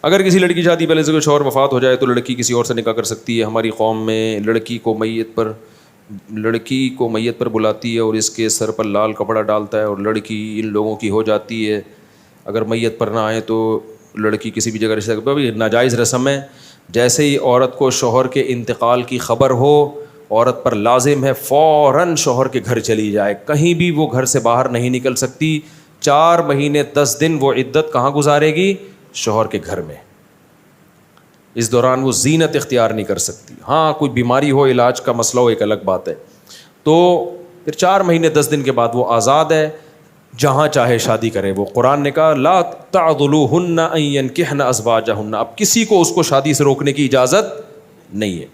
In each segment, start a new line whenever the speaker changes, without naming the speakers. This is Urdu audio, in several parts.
اگر کسی لڑکی کی شادی پہلے سے کوئی شوہر وفات ہو جائے تو لڑکی کسی اور سے نکاح کر سکتی ہے. ہماری قوم میں لڑکی کو میت پر بلاتی ہے اور اس کے سر پر لال کپڑا ڈالتا ہے اور لڑکی ان لوگوں کی ہو جاتی ہے. اگر میت پر نہ آئے تو لڑکی کسی بھی جگہ رشتہ کرتی. ناجائز رسم ہے. جیسے ہی عورت کو شوہر کے انتقال کی خبر ہو, عورت پر لازم ہے فوراً شوہر کے گھر چلی جائے. کہیں بھی وہ گھر سے باہر نہیں نکل سکتی. 4 مہینے 10 دن وہ عدت کہاں گزارے گی؟ شوہر کے گھر میں. اس دوران وہ زینت اختیار نہیں کر سکتی. ہاں کوئی بیماری ہو, علاج کا مسئلہ ہو, ایک الگ بات ہے. تو پھر 4 مہینے 10 دن کے بعد وہ آزاد ہے, جہاں چاہے شادی کرے. وہ قرآن نے کہا لا تعضلوہن ان ینکحن ازواجہن, اب کسی کو اس کو شادی سے روکنے کی اجازت نہیں ہے.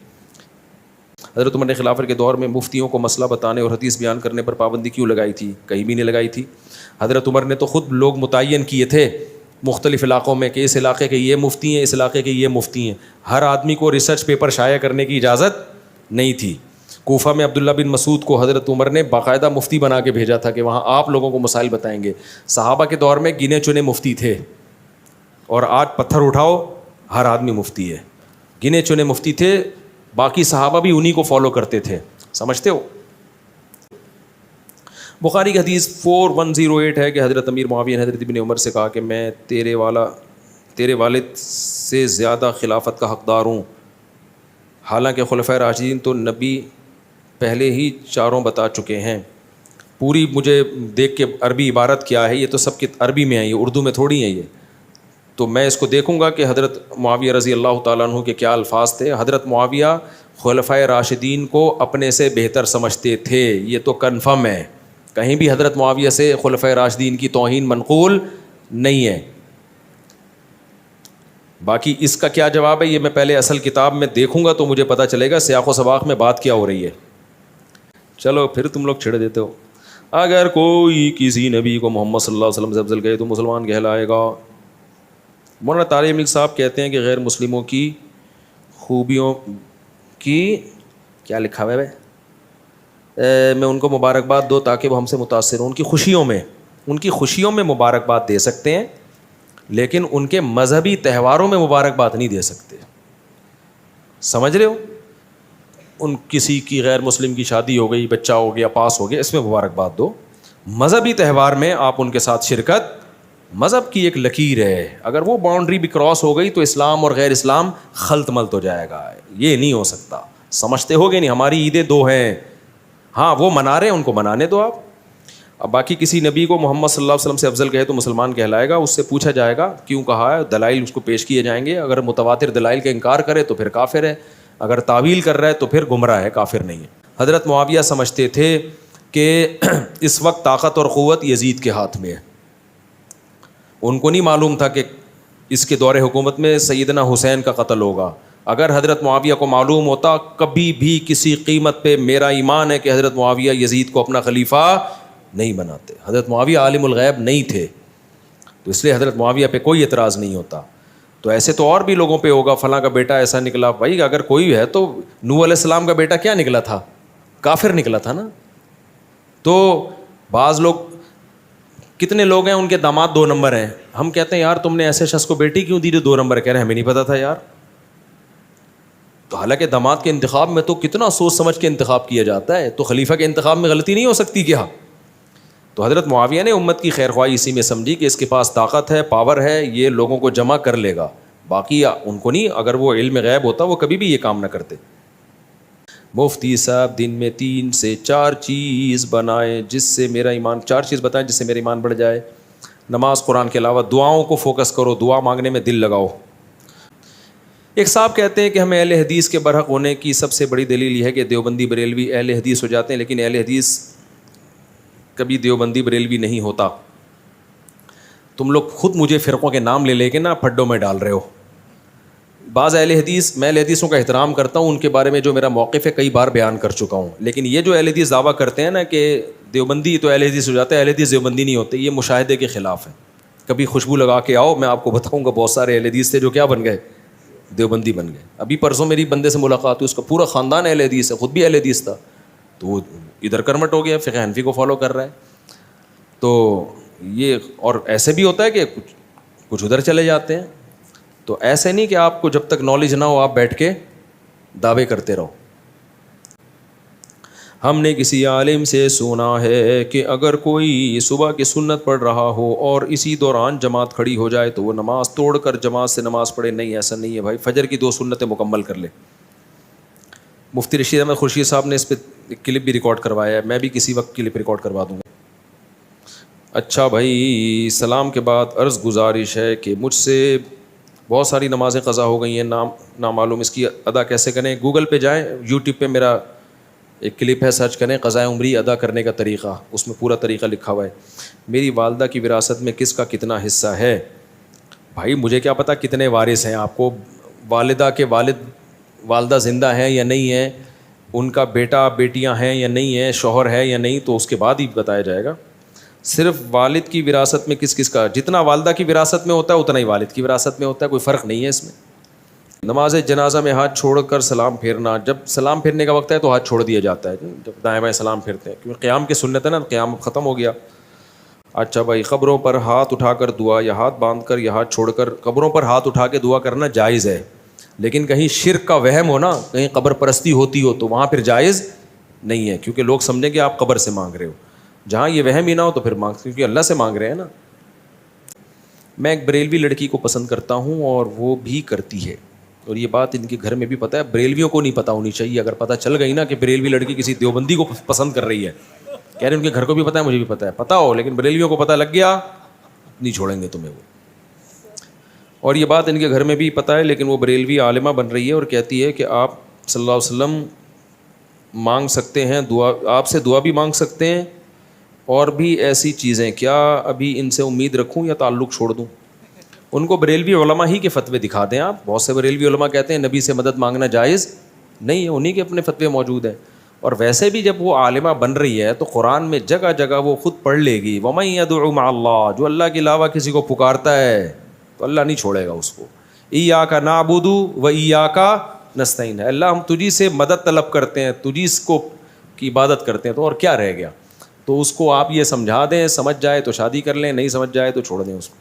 حضرت عمر نے خلافت کے دور میں مفتیوں کو مسئلہ بتانے اور حدیث بیان کرنے پر پابندی کیوں لگائی تھی؟ کہیں بھی نہیں لگائی تھی. حضرت عمر نے تو خود لوگ متعین کیے تھے مختلف علاقوں میں کہ اس علاقے کے یہ مفتی ہیں, اس علاقے کے یہ مفتی ہیں. ہر آدمی کو ریسرچ پیپر شائع کرنے کی اجازت نہیں تھی. کوفہ میں عبداللہ بن مسعود کو حضرت عمر نے باقاعدہ مفتی بنا کے بھیجا تھا کہ وہاں آپ لوگوں کو مسائل بتائیں گے. صحابہ کے دور میں گنے چنے مفتی تھے, اور آج پتھر اٹھاؤ ہر آدمی مفتی ہے. گنے چنے مفتی تھے, باقی صحابہ بھی انہی کو فالو کرتے تھے. سمجھتے ہو؟ بخاری کی حدیث 4108 ہے کہ حضرت امیر معاویہ نے حضرت ابن عمر سے کہا کہ میں تیرے والد سے زیادہ خلافت کا حقدار ہوں. حالانکہ خلفائے راشدین تو نبی پہلے ہی 4 بتا چکے ہیں. پوری مجھے دیکھ کے عربی عبارت کیا ہے, یہ تو سب کی عربی میں ہے, یہ اردو میں تھوڑی ہے. یہ تو میں اس کو دیکھوں گا کہ حضرت معاویہ رضی اللہ تعالیٰ عنہ کے کیا الفاظ تھے. حضرت معاویہ خلفائے راشدین کو اپنے سے بہتر سمجھتے تھے, یہ تو کنفرم ہے. کہیں بھی حضرت معاویہ سے خلفائے راشدین کی توہین منقول نہیں ہے. باقی اس کا کیا جواب ہے یہ میں پہلے اصل کتاب میں دیکھوں گا تو مجھے پتہ چلے گا سیاق و سباق میں بات کیا ہو رہی ہے. چلو پھر تم لوگ چھڑ دیتے ہو. اگر کوئی کسی نبی کو محمد صلی اللہ علیہ وسلم سے افضل کہے تو مسلمان کہلائے گا. مولانا طارق ملک صاحب کہتے ہیں کہ غیر مسلموں کی خوبیوں کی کیا لکھا ہوا ہے میں ان کو مبارکباد دو تاکہ وہ ہم سے متاثر ہوں. ان کی خوشیوں میں مبارکباد دے سکتے ہیں, لیکن ان کے مذہبی تہواروں میں مبارکباد نہیں دے سکتے. سمجھ رہے ہو؟ ان کسی کی غیر مسلم کی شادی ہو گئی, بچہ ہو گیا, پاس ہو گیا, اس میں مبارکباد دو. مذہبی تہوار میں آپ ان کے ساتھ شرکت, مذہب کی ایک لکیر ہے, اگر وہ باؤنڈری بھی کراس ہو گئی تو اسلام اور غیر اسلام خلط ملط ہو جائے گا. یہ نہیں ہو سکتا. سمجھتے ہو گے نہیں؟ ہماری عیدیں 2 ہیں, ہاں وہ منا رہے ہیں, ان کو منانے دو آپ. اب باقی کسی نبی کو محمد صلی اللہ علیہ وسلم سے افضل کہے تو مسلمان کہلائے گا. اس سے پوچھا جائے گا کیوں کہا ہے, دلائل اس کو پیش کیے جائیں گے. اگر متواتر دلائل کا انکار کرے تو پھر کافر ہے, اگر تعویل کر رہا ہے تو پھر گمراہ ہے, کافر نہیں ہے. حضرت معاویہ سمجھتے تھے کہ اس وقت طاقت اور قوت یزید کے ہاتھ میں ہے. ان کو نہیں معلوم تھا کہ اس کے دور حکومت میں سیدنا حسین کا قتل ہوگا. اگر حضرت معاویہ کو معلوم ہوتا, کبھی بھی کسی قیمت پہ میرا ایمان ہے کہ حضرت معاویہ یزید کو اپنا خلیفہ نہیں بناتے. حضرت معاویہ عالم الغیب نہیں تھے, تو اس لیے حضرت معاویہ پہ کوئی اعتراض نہیں ہوتا. تو ایسے تو اور بھی لوگوں پہ ہوگا, فلاں کا بیٹا ایسا نکلا. بھائی اگر کوئی ہے تو نوح علیہ السلام کا بیٹا کیا نکلا تھا؟ کافر نکلا تھا نا. تو بعض لوگ, کتنے لوگ ہیں ان کے داماد 2 نمبر ہیں. ہم کہتے ہیں یار تم نے ایسے شخص کو بیٹی کیوں دی جو 2 نمبر؟ کہہ رہے ہیں ہمیں نہیں پتا تھا یار. تو حالانکہ داماد کے انتخاب میں تو کتنا سوچ سمجھ کے انتخاب کیا جاتا ہے, تو خلیفہ کے انتخاب میں غلطی نہیں ہو سکتی کیا؟ تو حضرت معاویہ نے امت کی خیر خواہی اسی میں سمجھی کہ اس کے پاس طاقت ہے, پاور ہے, یہ لوگوں کو جمع کر لے گا. باقی ان کو نہیں. اگر وہ علم غیب ہوتا وہ کبھی بھی یہ کام نہ کرتے. مفتی صاحب دن میں 3 سے 4 چیز بنائیں جس سے میرا ایمان 4 چیز بتائیں جس سے میرا ایمان بڑھ جائے. نماز, قرآن کے علاوہ دعاؤں کو فوکس کرو, دعا مانگنے میں دل لگاؤ. ایک صاحب کہتے ہیں کہ ہمیں اہل حدیث کے برحق ہونے کی سب سے بڑی دلیل یہ ہے کہ دیوبندی بریلوی اہل حدیث ہو جاتے ہیں, لیکن اہل حدیث کبھی دیوبندی بریلوی نہیں ہوتا. تم لوگ خود مجھے فرقوں کے نام لے کے نا پھڈوں میں ڈال رہے ہو. بعض اہل حدیث, میں اہل حدیثوں کا احترام کرتا ہوں, ان کے بارے میں جو میرا موقف ہے کئی بار بیان کر چکا ہوں. لیکن یہ جو اہل حدیث دعویٰ کرتے ہیں نا کہ دیوبندی تو اہل حدیث ہو جاتے ہیں, اہل حدیث دیوبندی نہیں ہوتے, یہ مشاہدے کے خلاف ہے. کبھی خوشبو لگا کے آؤ, میں آپ کو بتاؤں گا بہت سارے اہل حدیث تھے جو کیا بن گئے, دیوبندی بن گئے. ابھی پرسوں میری بندے سے ملاقات ہوئی, اس کا پورا خاندان اہل حدیث ہے, خود بھی اہل حدیث تھا, تو وہ ادھر کنورٹ ہو گیا, فقہ حنفی کو فالو کر رہا ہے. تو یہ اور ایسے بھی ہوتا ہے کہ کچھ ادھر چلے جاتے ہیں. تو ایسے نہیں کہ آپ کو جب تک نالج نہ ہو آپ بیٹھ کے دعوے کرتے رہو. ہم نے کسی عالم سے سنا ہے کہ اگر کوئی صبح کی سنت پڑھ رہا ہو اور اسی دوران جماعت کھڑی ہو جائے تو وہ نماز توڑ کر جماعت سے نماز پڑھے. نہیں، ایسا نہیں ہے بھائی. فجر کی 2 سنتیں مکمل کر لے. مفتی رشید احمد خورشید صاحب نے اس پہ کلپ بھی ریکارڈ کروایا ہے. میں بھی کسی وقت کلپ ریکارڈ کروا دوں گا. اچھا بھائی، سلام کے بعد عرض گزارش ہے کہ مجھ سے بہت ساری نمازیں قضا ہو گئی ہیں، نامعلوم اس کی ادا کیسے کریں. گوگل پہ جائیں، یوٹیوب پہ میرا ایک کلپ ہے، سرچ کریں قضائے عمری ادا کرنے کا طریقہ. اس میں پورا طریقہ لکھا ہوا ہے. میری والدہ کی وراثت میں کس کا کتنا حصہ ہے؟ بھائی مجھے کیا پتہ کتنے وارث ہیں آپ کو. والدہ کے والدہ زندہ ہیں یا نہیں ہیں، ان کا بیٹا بیٹیاں ہیں یا نہیں ہیں، شوہر ہے یا نہیں، تو اس کے بعد ہی بتایا جائے گا. صرف والد کی وراثت میں کس کا، جتنا والدہ کی وراثت میں ہوتا ہے اتنا ہی والد کی وراثت میں ہوتا ہے. کوئی فرق نہیں ہے اس میں. نماز جنازہ میں ہاتھ چھوڑ کر سلام پھیرنا، جب سلام پھیرنے کا وقت ہے تو ہاتھ چھوڑ دیا جاتا ہے. جب دائیں بائیں سلام پھیرتے ہیں کیونکہ قیام کی سنت ہے نا، قیام ختم ہو گیا. اچھا بھائی، قبروں پر ہاتھ اٹھا کر دعا یا ہاتھ باندھ کر یا ہاتھ چھوڑ کر، قبروں پر ہاتھ اٹھا کے دعا کرنا جائز ہے، لیکن کہیں شرک کا وہم ہو نا، کہیں قبر پرستی ہوتی ہو تو وہاں پھر جائز نہیں ہے، کیونکہ لوگ سمجھیں کہ آپ قبر سے مانگ رہے ہو. جہاں یہ وہم ہی نہ ہو تو پھر کیونکہ اللہ سے مانگ رہے ہیں نا. میں ایک بریلوی لڑکی کو پسند کرتا ہوں اور وہ بھی کرتی ہے، اور یہ بات ان کے گھر میں بھی پتہ ہے. بریلویوں کو نہیں پتہ ہونی چاہیے. اگر پتہ چل گئی نا کہ بریلوی لڑکی کسی دیوبندی کو پسند کر رہی ہے، کہہ رہے ان کے گھر کو بھی پتہ ہے، مجھے بھی پتہ ہے، پتہ ہو، لیکن بریلویوں کو پتہ لگ گیا نہیں چھوڑیں گے تمہیں وہ. اور یہ بات ان کے گھر میں بھی پتہ ہے، لیکن وہ بریلوی عالمہ بن رہی ہے اور کہتی ہے کہ آپ صلی اللہ علیہ وسلم مانگ سکتے ہیں دعا، آپ سے دعا بھی مانگ سکتے ہیں اور بھی ایسی چیزیں. کیا ابھی ان سے امید رکھوں یا تعلق چھوڑ دوں؟ ان کو بریلوی علماء ہی کے فتوے دکھا دیں آپ. بہت سے بریلوی علماء کہتے ہیں نبی سے مدد مانگنا جائز نہیں ہے، انہی کے اپنے فتوے موجود ہیں. اور ویسے بھی جب وہ عالمہ بن رہی ہے تو قرآن میں جگہ جگہ وہ خود پڑھ لے گی وَمَن يَدْعُ مَعَ اللَّهِ، جو اللہ کے علاوہ کسی کو پکارتا ہے تو اللہ نہیں چھوڑے گا اس کو. إِيَّاكَ نَعْبُدُ وَإِيَّاكَ نَسْتَعِينُ، اللہ ہم تجھی سے مدد طلب کرتے ہیں، تجھی کو کی عبادت کرتے ہیں، تو اور کیا رہ گیا. تو اس کو آپ یہ سمجھا دیں، سمجھ جائے تو شادی کر لیں، نہیں سمجھ جائے تو چھوڑ دیں اس کو.